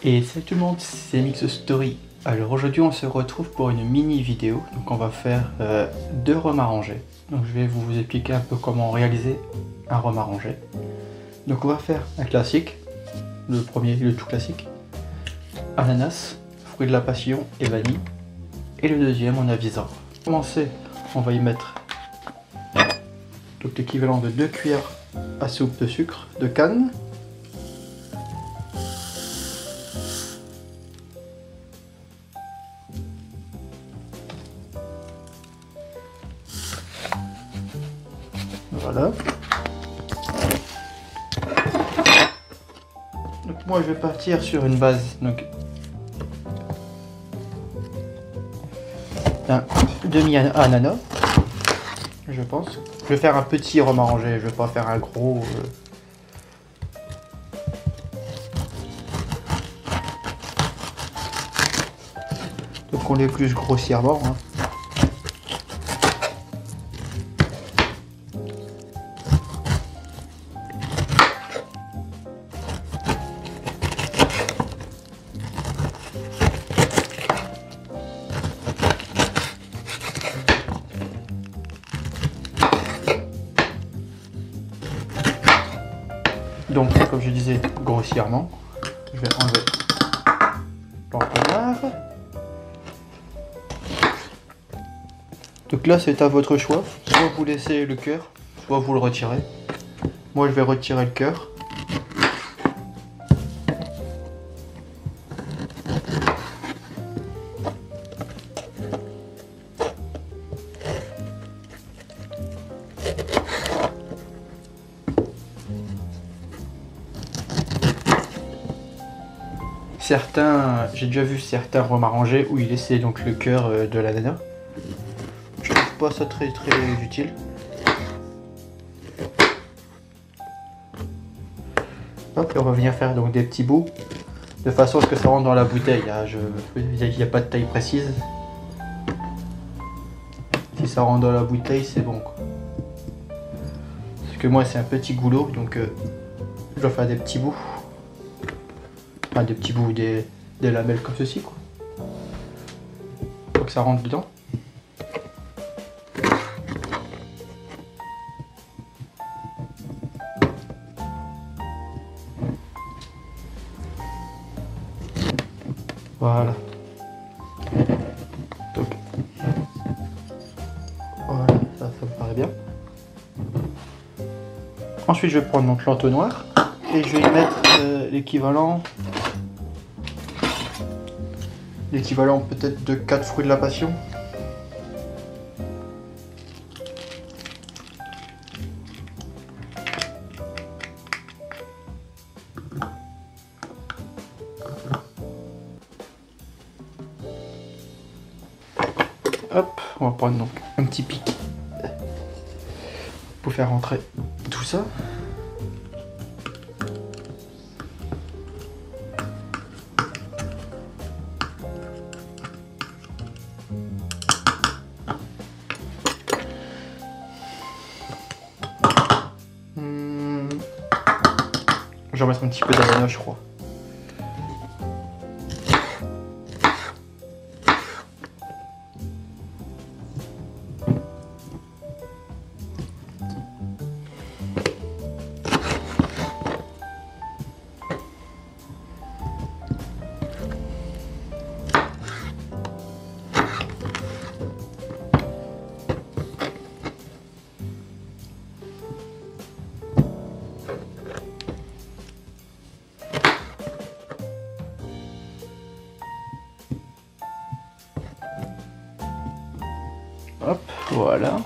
Et salut tout le monde, c'est Mix Story. Alors aujourd'hui on se retrouve pour une mini vidéo. Donc on va faire deux rhums arrangés. Donc je vais vous expliquer un peu comment réaliser un rhum arrangé. Donc on va faire un classique, le premier, le tout classique. Ananas, fruit de la passion et vanille. Et le deuxième on avisera. Pour commencer, on va y mettre donc l'équivalent de 2 cuillères à soupe de sucre de canne. Voilà. Donc moi je vais partir sur une base donc d'un demi ananas, je pense. Je vais faire un petit rhum arrangé, je vais pas faire un gros. Donc on l'épluche grossièrement. Hein. Donc, comme je disais, grossièrement, je vais enlever l'entonnoir. Donc là, c'est à votre choix. Soit vous laissez le cœur, soit vous le retirez. Moi, je vais retirer le cœur. J'ai déjà vu certains rhums arrangés où ils laissaient donc le cœur de l'ananas. Je trouve pas ça très utile. Hop, et on va venir faire donc des petits bouts de façon à ce que ça rentre dans la bouteille. Il n'y a pas de taille précise. Si ça rentre dans la bouteille, c'est bon quoi. Parce que moi c'est un petit goulot, donc je dois faire des petits bouts. Enfin des petits bouts, des lamelles comme ceci quoi. Faut que ça rentre dedans. Voilà. Donc voilà, ça me paraît bien. Ensuite je vais prendre donc l'entonnoir et je vais y mettre l'équivalent peut-être de 4 fruits de la passion. Hop, on va prendre donc un petit pic pour faire rentrer tout ça. Je vais mettre un petit peu d'ananas, je crois. Hop, voilà.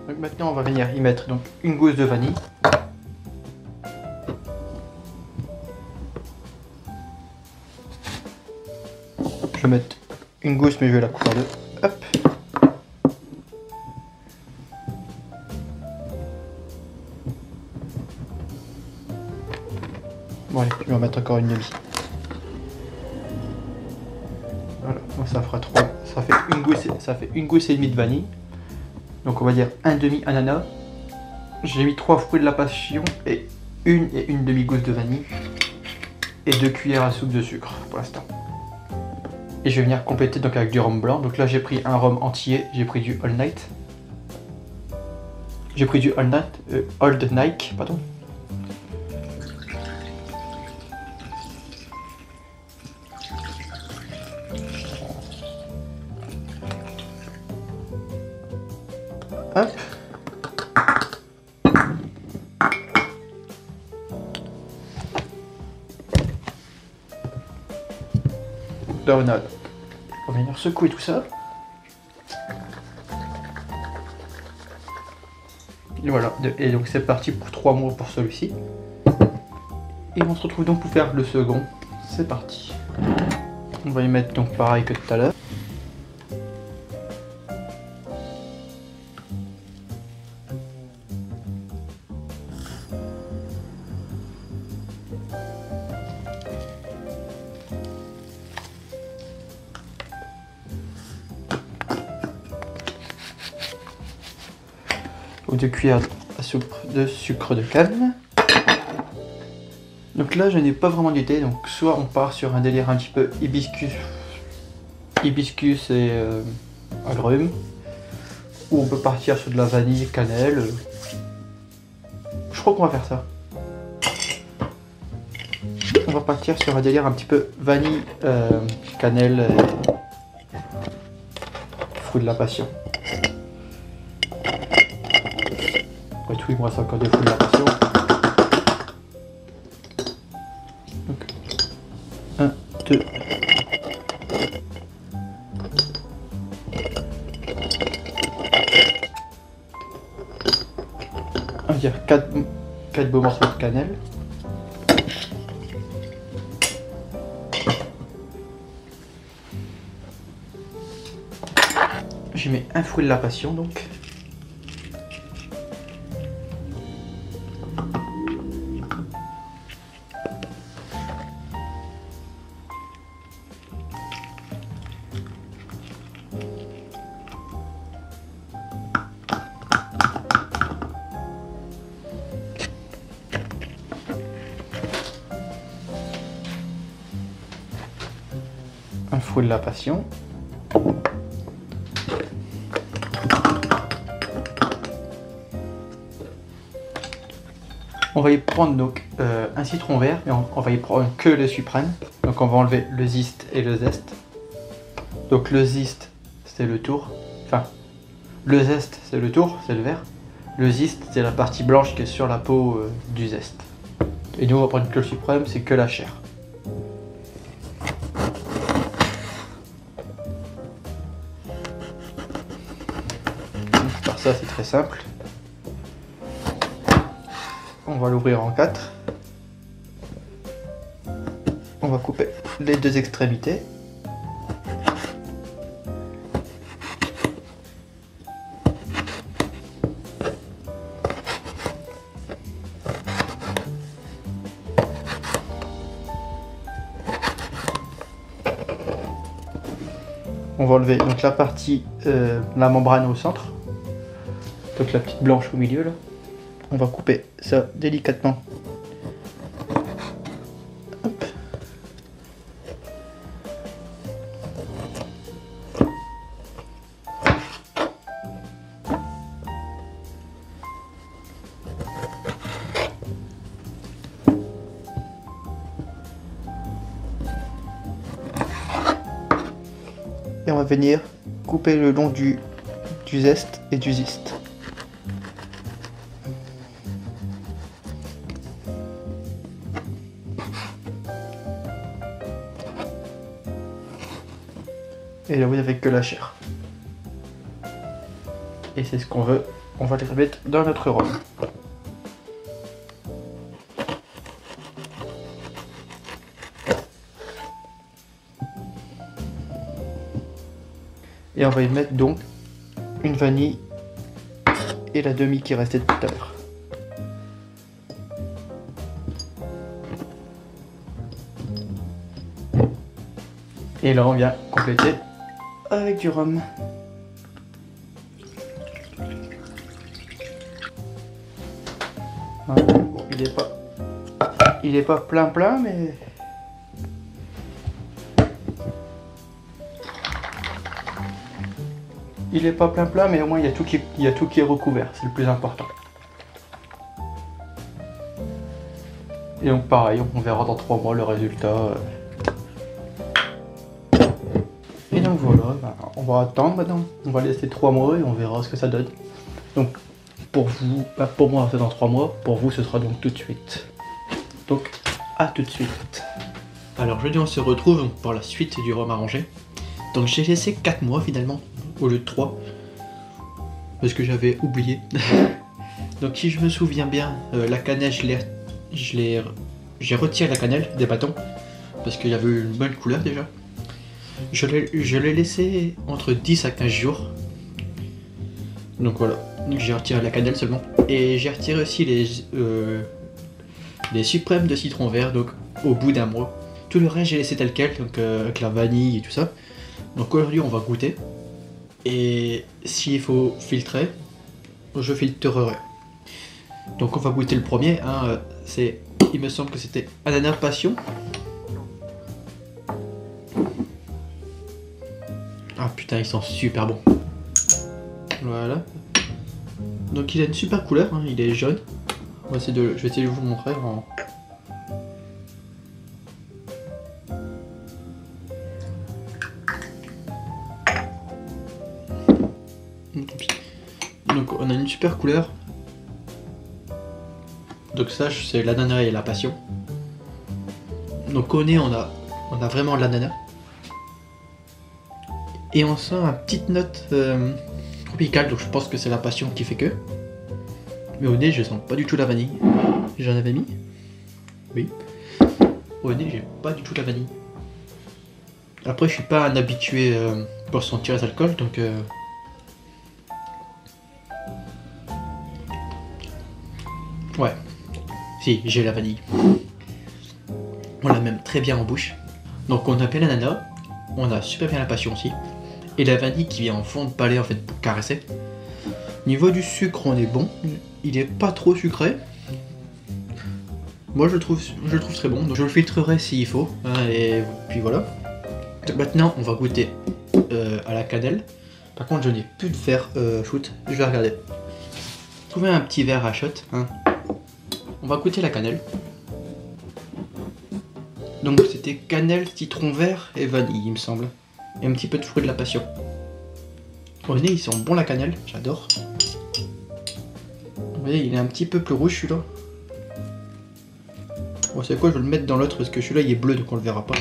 Donc maintenant on va venir y mettre donc une gousse de vanille. Je vais mettre une gousse mais je vais la couper en deux. Hop. Bon allez, je vais en mettre encore une demi. Voilà, donc ça fera 3. Ça fait une gousse et demie de vanille. Donc on va dire un demi ananas. J'ai mis 3 fruits de la passion et une demi-gousse de vanille. Et 2 cuillères à soupe de sucre pour l'instant. Et je vais venir compléter donc avec du rhum blanc. Donc là j'ai pris un rhum entier, j'ai pris du All Night. J'ai pris du Old Nike, pardon. Hop. Là on va venir secouer tout ça. Et voilà, et donc c'est parti pour 3 mois pour celui-ci. Et on se retrouve donc pour faire le second. C'est parti. On va y mettre donc pareil que tout à l'heure. Ou 2 cuillères à soupe de sucre de canne. Donc là je n'ai pas vraiment d'idée, donc soit on part sur un délire un petit peu hibiscus et agrumes, ou on peut partir sur de la vanille, cannelle. Je crois qu'on va faire ça. On va partir sur un délire un petit peu vanille, cannelle et fruits de la passion. Et tout, il me reste encore des fruits de la passion. Donc, 1, 2. On va dire 4 beaux morceaux de cannelle. J'y mets un fruit de la passion donc. Un fruit de la passion. On va y prendre donc un citron vert, mais on va y prendre que le suprême. Donc on va enlever le zeste et le zeste. Donc le zeste c'est le tour, enfin le zeste c'est le tour, c'est le vert. Le zeste c'est la partie blanche qui est sur la peau du zeste. Et nous on va prendre que le suprême, c'est que la chair. Ça c'est très simple. On va l'ouvrir en 4. On va couper les 2 extrémités. On va enlever donc la partie, la membrane au centre. Donc la petite blanche au milieu là. On va couper ça délicatement. Hop. Et on va venir couper le long du zeste et du ziste. Et là vous n'avez que la chair. Et c'est ce qu'on veut. On va les remettre dans notre rhum. Et on va y mettre donc une vanille et la demi qui restait tout à l'heure. Et là on vient compléter avec du rhum. Voilà. Bon, il est pas plein mais il est pas plein mais au moins il y a tout qui est recouvert, c'est le plus important. Et donc pareil, on verra dans 3 mois le résultat. Et donc voilà, on va attendre maintenant, on va laisser 3 mois et on verra ce que ça donne. Donc pour vous, pour moi c'est dans 3 mois, pour vous ce sera donc tout de suite. Donc à tout de suite. Alors jeudi on se retrouve pour la suite du rhum arrangé. Donc j'ai laissé 4 mois finalement, au lieu de 3. Parce que j'avais oublié. Donc si je me souviens bien, la cannelle j'ai retiré la cannelle des bâtons. Parce qu'il y avait une bonne couleur déjà. Je l'ai laissé entre 10 à 15 jours. Donc voilà, j'ai retiré la cannelle seulement. Et j'ai retiré aussi les suprêmes de citron vert, donc au bout d'un mois. Tout le reste j'ai laissé tel quel, donc avec la vanille et tout ça. Donc aujourd'hui on va goûter. Et s'il faut filtrer, je filtrerai. Donc on va goûter le premier, hein, il me semble que c'était ananas passion. Ah putain, ils sont super bons. Voilà. Donc il a une super couleur, hein, il est jaune. Je vais essayer de vous le montrer en... Donc on a une super couleur. Donc ça c'est l'ananas et la passion. Donc au nez on a vraiment l'ananas. Et on sent une petite note tropicale, donc je pense que c'est la passion qui fait que. Mais au nez je sens pas du tout la vanille. J'en avais mis. Oui. Au nez j'ai pas du tout la vanille. Après je suis pas un habitué pour sentir les alcools, donc ouais. Si, j'ai la vanille. On l'a même très bien en bouche. Donc on a bien l'ananas, on a super bien la passion aussi. Et la vanille qui vient en fond de palais en fait pour caresser. Niveau du sucre on est bon, il est pas trop sucré. Moi je le trouve très bon, donc je le filtrerai s'il faut. Hein, et puis voilà. Donc maintenant on va goûter à la cannelle. Par contre je n'ai plus de verre shoot, je vais regarder. Trouver un petit verre à shot. Hein. On va goûter la cannelle. Donc c'était cannelle, citron vert et vanille il me semble. Et un petit peu de fruit de la passion. Au nez ils sont bons la cannelle, j'adore. Vous voyez il est un petit peu plus rouge celui-là. Bon c'est quoi, je vais le mettre dans l'autre parce que celui-là il est bleu donc on le verra pas.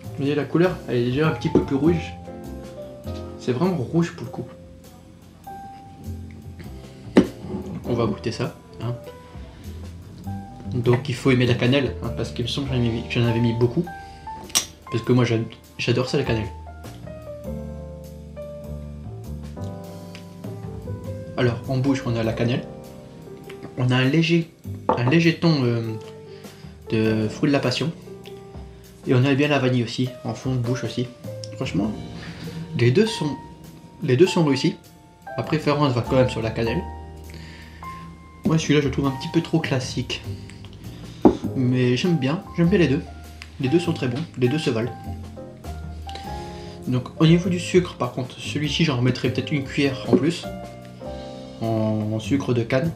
Vous voyez la couleur, elle est déjà un petit peu plus rouge. C'est vraiment rouge pour le coup. Donc on va goûter ça. Hein. Donc il faut aimer la cannelle, hein, parce qu'il me semble que j'en avais mis beaucoup. Parce que moi j'adore ça la cannelle. Alors en bouche on a la cannelle. On a un léger ton de fruit de la passion. Et on a bien la vanille aussi, en fond de bouche aussi. Franchement, les deux sont réussis. Ma préférence va quand même sur la cannelle. Moi celui-là je le trouve un petit peu trop classique. Mais j'aime bien les deux. Les deux sont très bons, les deux se valent. Donc au niveau du sucre par contre, celui-ci j'en remettrai peut-être une cuillère en plus. En sucre de canne.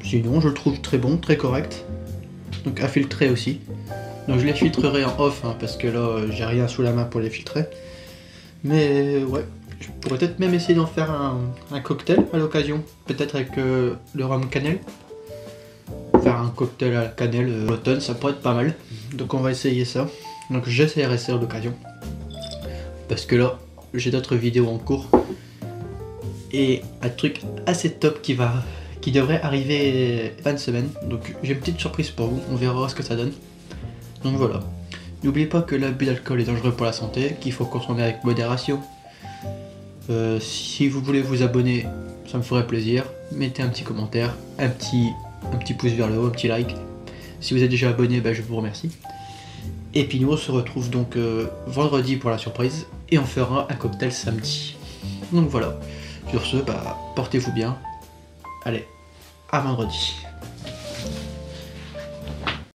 Sinon je le trouve très bon, très correct. Donc à filtrer aussi. Donc je les filtrerai en off hein, parce que là j'ai rien sous la main pour les filtrer. Mais ouais, je pourrais peut-être même essayer d'en faire un cocktail à l'occasion. Peut-être avec le rhum cannelle. Faire un cocktail à la cannelle l'automne, ça pourrait être pas mal. Donc on va essayer ça. Donc j'essaierai ça à l'occasion. Parce que là, j'ai d'autres vidéos en cours. Et un truc assez top qui devrait arriver fin de semaine. Donc j'ai une petite surprise pour vous, on verra ce que ça donne. Donc voilà. N'oubliez pas que l'abus d'alcool est dangereux pour la santé, qu'il faut consommer avec modération. Si vous voulez vous abonner, ça me ferait plaisir. Mettez un petit commentaire, un petit pouce vers le haut, un petit like. Si vous êtes déjà abonné, je vous remercie. Et puis nous on se retrouve donc vendredi pour la surprise et on fera un cocktail samedi. Donc voilà, sur ce, portez-vous bien. Allez, à vendredi.